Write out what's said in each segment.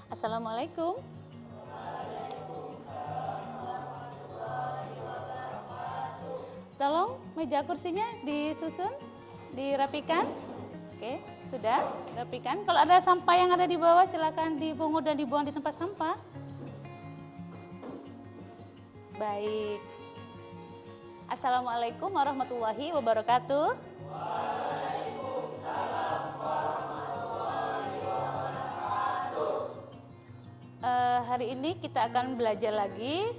Assalamualaikum. Tolong meja kursinya disusun, dirapikan. Oke, sudah rapikan. Kalau ada sampah yang ada di bawah silakan dipungut dan dibuang di tempat sampah. Baik. Assalamualaikum warahmatullahi wabarakatuh. Hari ini kita akan belajar lagi.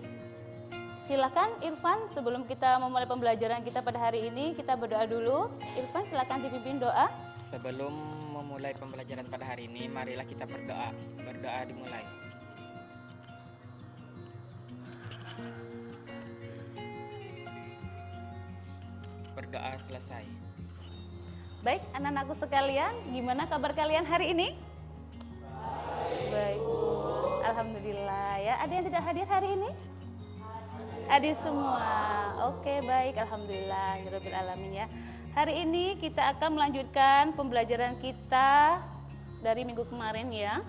Silakan Irfan, sebelum kita memulai pembelajaran kita pada hari ini, kita berdoa dulu. Irfan, silakan dipimpin doa. Sebelum memulai pembelajaran pada hari ini, marilah kita berdoa. Berdoa dimulai. Berdoa selesai. Baik, anak-anakku sekalian, gimana kabar kalian hari ini? Baik, alhamdulillah ya. Ada yang tidak hadir hari ini? Hadir semua. Oke, baik, alhamdulillah, rabbil alamin ya. Hari ini kita akan melanjutkan pembelajaran kita dari minggu kemarin ya.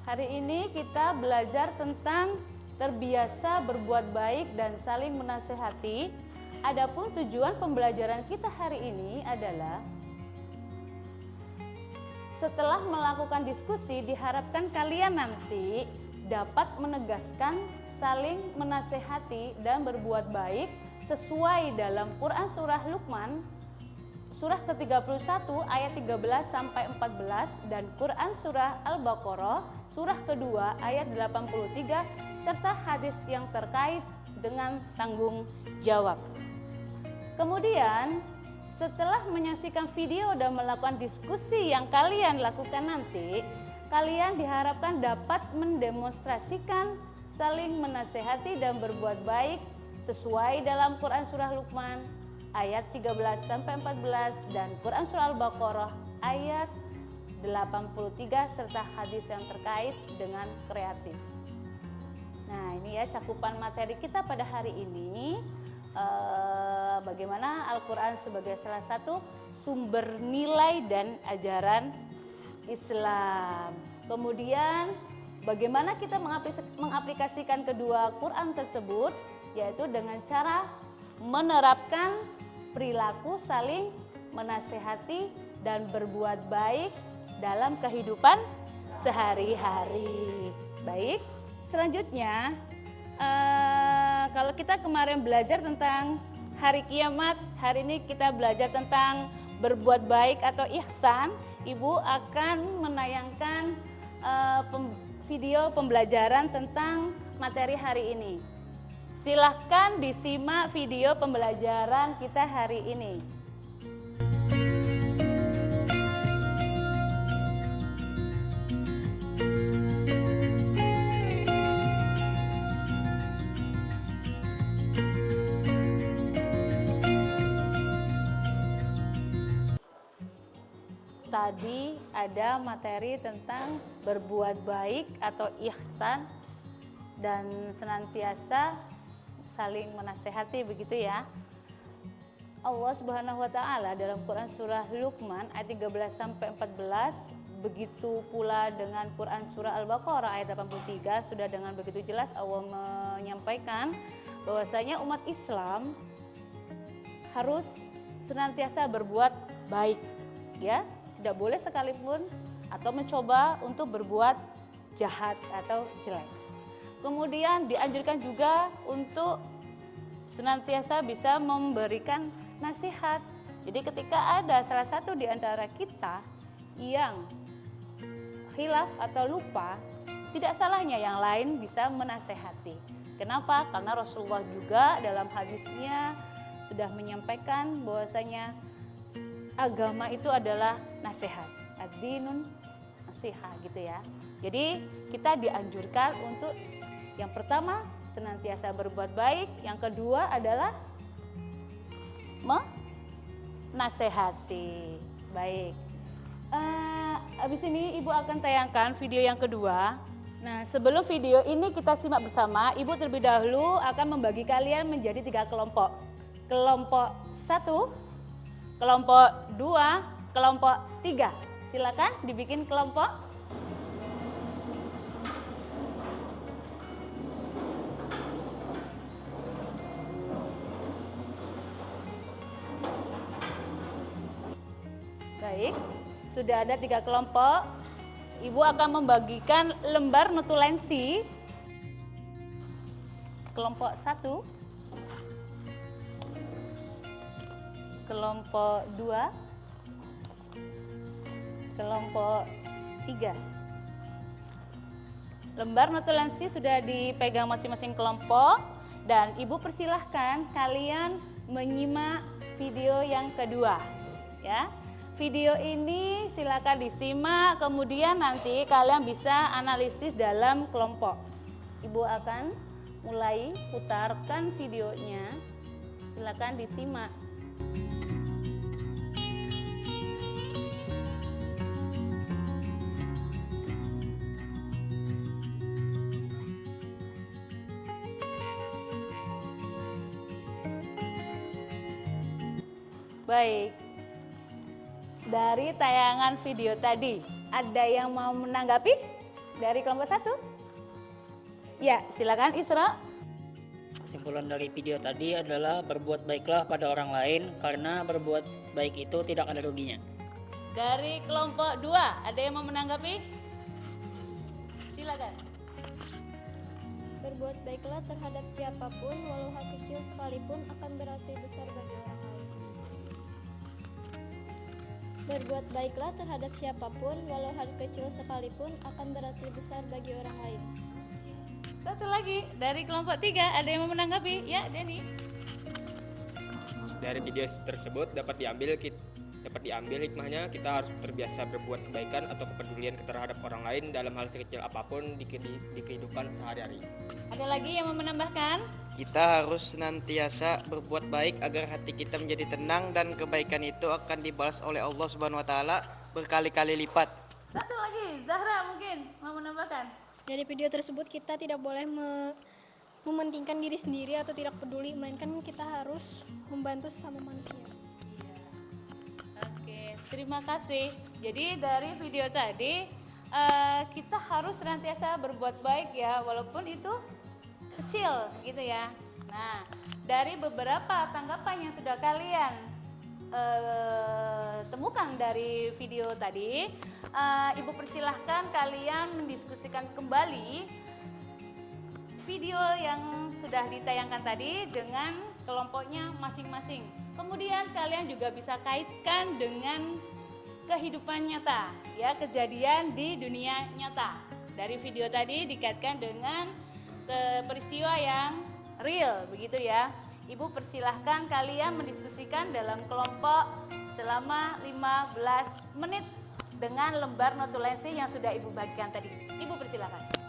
Hari ini kita belajar tentang terbiasa berbuat baik dan saling menasehati. Adapun tujuan pembelajaran kita hari ini adalah setelah melakukan diskusi, diharapkan kalian nanti dapat menegaskan, saling menasehati dan berbuat baik sesuai dalam Quran Surah Luqman, Surah ke-31 ayat 13 sampai 14 dan Quran Surah Al-Baqarah, Surah kedua ayat 83 serta hadis yang terkait dengan tanggung jawab. Kemudian setelah menyaksikan video dan melakukan diskusi yang kalian lakukan nanti, kalian diharapkan dapat mendemonstrasikan saling menasehati dan berbuat baik sesuai dalam Quran Surah Luqman ayat 13 sampai 14 dan Quran Surah Al-Baqarah ayat 83 serta hadis yang terkait dengan kreatif. Nah, ini ya cakupan materi kita pada hari ini. Bagaimana Al-Quran sebagai salah satu sumber nilai dan ajaran Islam. Kemudian bagaimana kita mengaplikasikan kedua Quran tersebut, yaitu dengan cara menerapkan perilaku saling menasehati dan berbuat baik dalam kehidupan sehari-hari. Baik, selanjutnya kalau kita kemarin belajar tentang hari kiamat, hari ini kita belajar tentang berbuat baik atau ihsan. Ibu akan menayangkan video pembelajaran tentang materi hari ini. Silahkan disimak video pembelajaran kita hari ini. Tadi ada materi tentang berbuat baik atau ihsan dan senantiasa saling menasehati, begitu ya. Allah Subhanahu wa taala dalam Quran Surah Luqman ayat 13 sampai 14, begitu pula dengan Quran Surah Al-Baqarah ayat 83 sudah dengan begitu jelas Allah menyampaikan bahwasanya umat Islam harus senantiasa berbuat baik, ya. Tidak boleh sekalipun atau mencoba untuk berbuat jahat atau jelek. Kemudian dianjurkan juga untuk senantiasa bisa memberikan nasihat. Jadi ketika ada salah satu di antara kita yang khilaf atau lupa, tidak salahnya yang lain bisa menasehati. Kenapa? Karena Rasulullah juga dalam hadisnya sudah menyampaikan bahwasanya agama itu adalah nasihat, ad-dinun nasihat, gitu ya. Jadi kita dianjurkan untuk yang pertama senantiasa berbuat baik, yang kedua adalah menasehati. Baik. Habis ini Ibu akan tayangkan video yang kedua. Nah, sebelum video ini kita simak bersama, Ibu terlebih dahulu akan membagi kalian menjadi 3 kelompok. Kelompok 1, kelompok 2, kelompok 3. Silakan dibikin kelompok. sudah ada 3 kelompok. Ibu akan membagikan lembar notulensi. Kelompok 1, kelompok 2, kelompok 3. Lembar notulensi sudah dipegang masing-masing kelompok dan Ibu persilahkan kalian menyimak video yang kedua ya. Video ini silakan disimak, kemudian nanti kalian bisa analisis dalam kelompok. Ibu akan mulai putarkan videonya, silakan disimak. Baik, dari tayangan video tadi, ada yang mau menanggapi dari kelompok 1? Ya, silakan Isra. Kesimpulan dari video tadi adalah berbuat baiklah pada orang lain karena berbuat baik itu tidak ada ruginya. Dari kelompok 2, ada yang mau menanggapi? Silakan. Berbuat baiklah terhadap siapapun, walau hal kecil sekalipun akan berarti besar bagi orang lain. Berbuat baiklah terhadap siapapun, walau hal kecil sekalipun akan berarti besar bagi orang lain. Satu lagi, dari kelompok 3, ada yang mau menanggapi? Ya, Denny. Dari video tersebut dapat diambil hikmahnya, kita harus terbiasa berbuat kebaikan atau kepedulian terhadap orang lain dalam hal sekecil apapun di kehidupan sehari-hari. Ada lagi yang mau menambahkan? Kita harus senantiasa berbuat baik agar hati kita menjadi tenang dan kebaikan itu akan dibalas oleh Allah Subhanahu wa taala berkali-kali lipat. Satu lagi, Zahra mungkin mau menambahkan? Dari video tersebut kita tidak boleh mementingkan diri sendiri atau tidak peduli, melainkan kita harus membantu sesama manusia. Oke, terima kasih. Jadi dari video tadi kita harus senantiasa berbuat baik ya, walaupun itu kecil gitu ya. Nah, dari beberapa tanggapan yang sudah kalian temukan dari video tadi, Ibu persilahkan kalian mendiskusikan kembali video yang sudah ditayangkan tadi dengan kelompoknya masing-masing. Kemudian kalian juga bisa kaitkan dengan kehidupan nyata, ya, kejadian di dunia nyata. Dari video tadi dikaitkan dengan peristiwa yang real, begitu ya. Ibu persilahkan kalian mendiskusikan dalam kelompok selama 15 menit dengan lembar notulensi yang sudah Ibu bagikan tadi. Ibu persilahkan.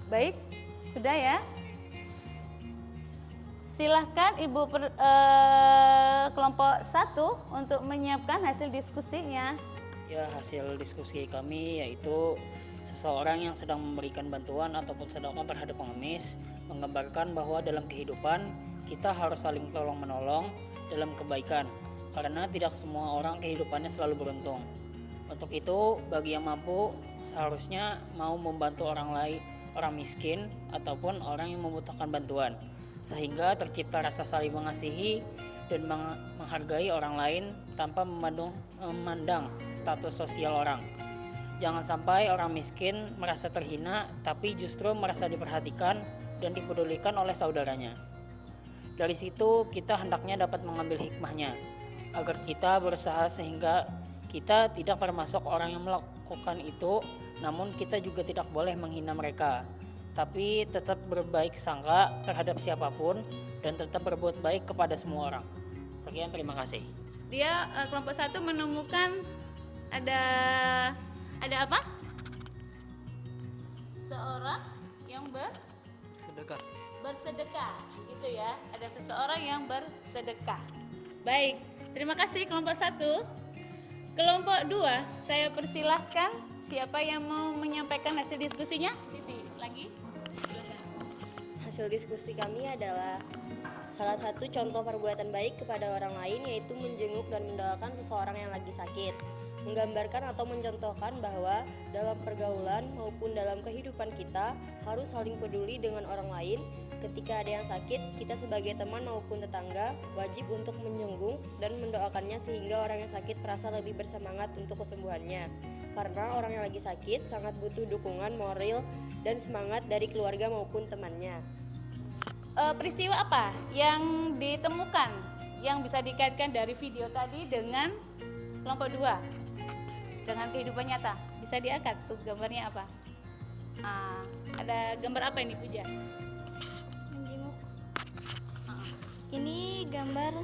Baik, sudah ya. Silahkan Ibu kelompok 1 untuk menyiapkan hasil diskusinya. Ya, hasil diskusi kami yaitu seseorang yang sedang memberikan bantuan ataupun sedekah terhadap pengemis menggambarkan bahwa dalam kehidupan kita harus saling tolong-menolong dalam kebaikan karena tidak semua orang kehidupannya selalu beruntung. Untuk itu, bagi yang mampu seharusnya mau membantu orang lain, orang miskin ataupun orang yang membutuhkan bantuan, sehingga tercipta rasa saling mengasihi dan menghargai orang lain tanpa memandang status sosial orang. Jangan sampai orang miskin merasa terhina tapi justru merasa diperhatikan dan dipedulikan oleh saudaranya. Dari situ kita hendaknya dapat mengambil hikmahnya agar kita berusaha sehingga kita tidak termasuk orang yang melakukan itu, namun kita juga tidak boleh menghina mereka, tapi tetap berbaik sangka terhadap siapapun dan tetap berbuat baik kepada semua orang. Sekian, terima kasih. Dia kelompok 1 menemukan ada apa? Seorang yang bersedekah, begitu ya. Ada seseorang yang bersedekah. Baik, terima kasih kelompok 1. Kelompok 2, saya persilahkan siapa yang mau menyampaikan hasil diskusinya? Sisi lagi. Silakan. Hasil diskusi kami adalah salah satu contoh perbuatan baik kepada orang lain yaitu menjenguk dan mendoakan seseorang yang lagi sakit. Menggambarkan atau mencontohkan bahwa dalam pergaulan maupun dalam kehidupan kita harus saling peduli dengan orang lain. Ketika ada yang sakit, kita sebagai teman maupun tetangga wajib untuk menjenguk dan mendoakannya sehingga orang yang sakit merasa lebih bersemangat untuk kesembuhannya. Karena orang yang lagi sakit sangat butuh dukungan moral dan semangat dari keluarga maupun temannya. Peristiwa apa yang ditemukan yang bisa dikaitkan dari video tadi dengan kelompok 2 dengan kehidupan nyata? Bisa diangkat tuh gambarnya apa? Ada gambar apa ini Puja? Menjenguk. Ini gambar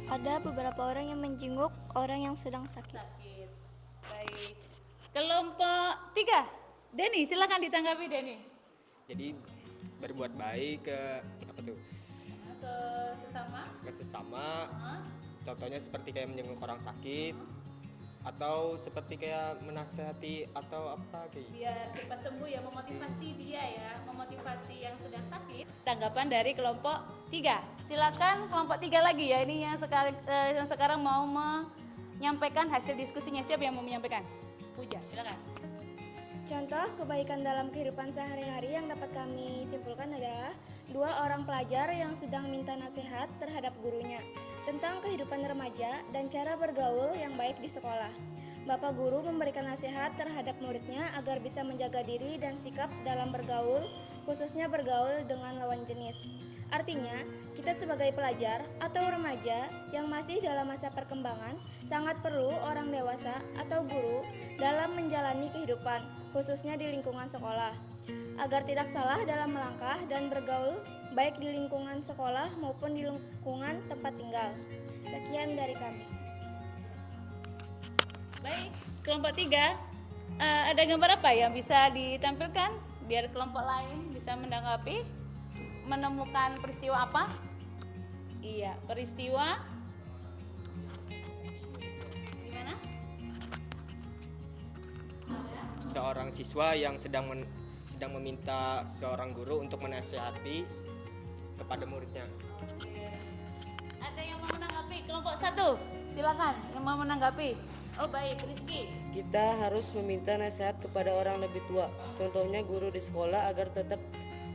ada beberapa orang yang menjenguk orang yang sedang sakit. Baik. Kelompok 3, Denny, silakan ditanggapi Denny. Jadi berbuat baik ke apa tuh? Ke sesama. Ke sesama. Contohnya seperti kayak menjenguk orang sakit atau seperti kayak menasehati atau apa kayak Biar cepat sembuh ya, memotivasi dia ya, memotivasi yang sedang sakit. Tanggapan dari kelompok 3. Silakan kelompok 3 lagi ya, ini yang sekarang mau menyampaikan hasil diskusinya. Siapa yang mau menyampaikan? Puja, silakan. Contoh kebaikan dalam kehidupan sehari-hari yang dapat kami simpulkan adalah 2 orang pelajar yang sedang minta nasihat terhadap gurunya tentang kehidupan remaja dan cara bergaul yang baik di sekolah. Bapak guru memberikan nasihat terhadap muridnya agar bisa menjaga diri dan sikap dalam bergaul, khususnya bergaul dengan lawan jenis. Artinya, kita sebagai pelajar atau remaja yang masih dalam masa perkembangan sangat perlu orang dewasa atau guru dalam menjalani kehidupan, khususnya di lingkungan sekolah, agar tidak salah dalam melangkah dan bergaul baik di lingkungan sekolah maupun di lingkungan tempat tinggal. Sekian dari kami. Baik, kelompok 3, ada gambar apa yang bisa ditampilkan biar kelompok lain bisa menanggapi? Menemukan peristiwa apa? Iya, peristiwa gimana? seorang siswa yang sedang meminta seorang guru untuk menasihati kepada muridnya. Oke. Ada yang mau menanggapi? Kelompok 1, silakan yang mau menanggapi. Oh baik, Rizky. Kita harus meminta nasihat kepada orang lebih tua, contohnya guru di sekolah agar tetap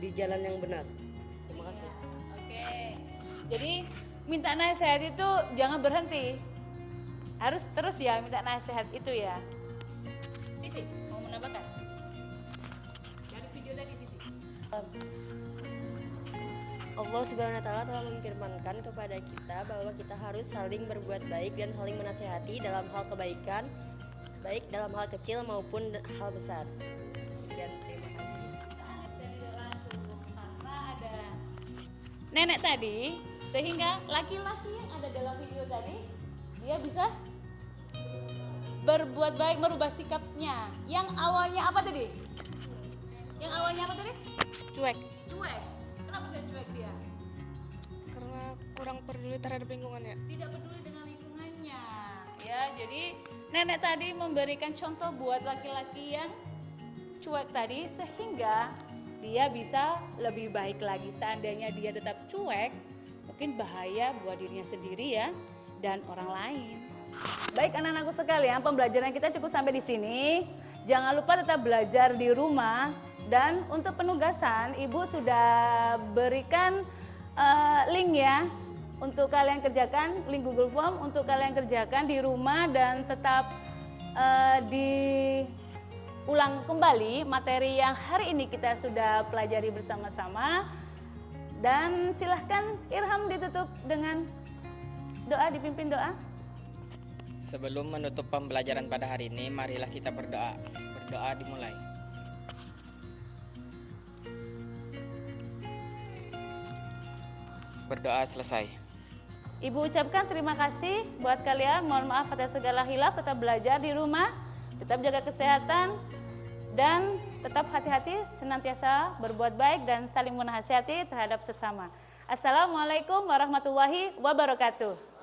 di jalan yang benar. Terima kasih. Oke. Jadi minta nasihat itu jangan berhenti. Harus terus ya minta nasihat itu ya. Sisi, mau menambahkan? Dari video tadi Sisi. Allah Subhanahu wa taala telah memfirmankan kepada kita bahwa kita harus saling berbuat baik dan saling menasehati dalam hal kebaikan, baik dalam hal kecil maupun hal besar. Sekian, terima kasih. Karena ada nenek tadi, sehingga laki-laki yang ada dalam video tadi dia bisa berbuat baik, merubah sikapnya. Yang awalnya apa tadi? Yang awalnya apa tadi? Cuek, Cuek. Kenapa bisa cuek dia? karena kurang peduli terhadap lingkungannya. Tidak peduli dengan lingkungannya. Ya, jadi nenek tadi memberikan contoh buat laki-laki yang cuek tadi sehingga dia bisa lebih baik lagi. Seandainya dia tetap cuek, mungkin bahaya buat dirinya sendiri ya dan orang lain. Baik anak-anakku sekalian, pembelajaran kita cukup sampai di sini. Jangan lupa tetap belajar di rumah dan untuk penugasan Ibu sudah berikan link ya untuk kalian kerjakan, link Google Form untuk kalian kerjakan di rumah dan tetap diulang kembali materi yang hari ini kita sudah pelajari bersama-sama. Dan silahkan Irham ditutup dengan doa, dipimpin doa. Sebelum menutup pembelajaran pada hari ini, marilah kita berdoa. Berdoa dimulai. Berdoa selesai. Ibu ucapkan terima kasih buat kalian. Mohon maaf atas segala hilaf. Tetap belajar di rumah, tetap jaga kesehatan, dan tetap hati-hati, senantiasa berbuat baik dan saling menasihati terhadap sesama. Assalamualaikum warahmatullahi wabarakatuh.